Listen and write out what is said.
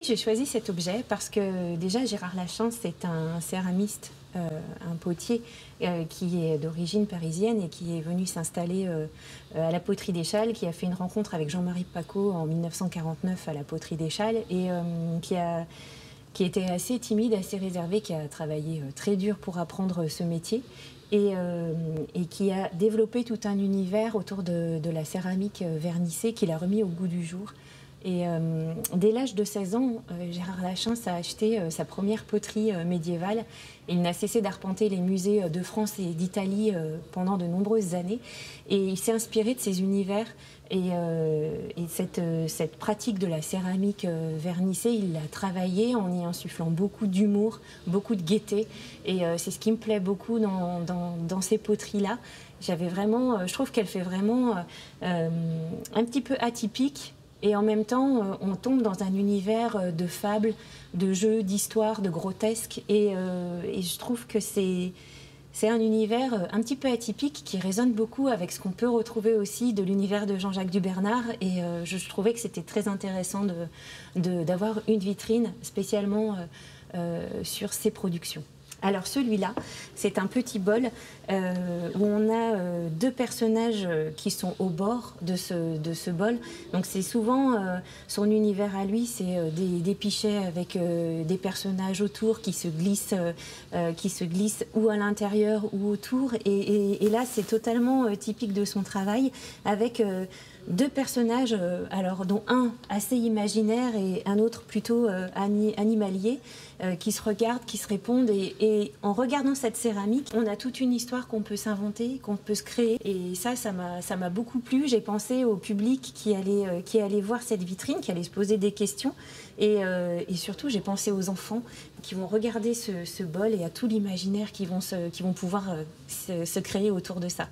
J'ai choisi cet objet parce que déjà Gérard Lachance est un céramiste, un potier qui est d'origine parisienne et qui est venu s'installer à la Poterie des Châles, qui a fait une rencontre avec Jean-Marie Paco en 1949 à la Poterie des Châles et qui était assez timide, assez réservé, qui a travaillé très dur pour apprendre ce métier et qui a développé tout un univers autour de la céramique vernissée qu'il a remis au goût du jour. Et dès l'âge de 16 ans, Gérard Lachance a acheté sa première poterie médiévale. Et il n'a cessé d'arpenter les musées de France et d'Italie pendant de nombreuses années. Et il s'est inspiré de ces univers et cette pratique de la céramique vernissée, il l'a travaillée en y insufflant beaucoup d'humour, beaucoup de gaieté. Et c'est ce qui me plaît beaucoup dans ces poteries-là. Je trouve qu'elle fait vraiment un petit peu atypique. Et en même temps, on tombe dans un univers de fables, de jeux, d'histoires, de grotesques. Et je trouve que c'est un univers un petit peu atypique qui résonne beaucoup avec ce qu'on peut retrouver aussi de l'univers de Jean-Jacques Dubernard. Et je trouvais que c'était très intéressant d'avoir une vitrine spécialement sur ces productions. Alors celui-là, c'est un petit bol où on a deux personnages qui sont au bord de ce bol. Donc c'est souvent son univers à lui, c'est des pichets avec des personnages autour qui se glissent ou à l'intérieur ou autour. Et là, c'est totalement typique de son travail avec deux personnages, alors dont un assez imaginaire et un autre plutôt animalier, qui se regardent, qui se répondent. Et en regardant cette céramique, on a toute une histoire qu'on peut s'inventer, qu'on peut se créer. Et ça m'a beaucoup plu. J'ai pensé au public qui allait voir cette vitrine, qui allait se poser des questions. Et surtout, j'ai pensé aux enfants qui vont regarder ce bol et à tout l'imaginaire qui vont pouvoir se créer autour de ça.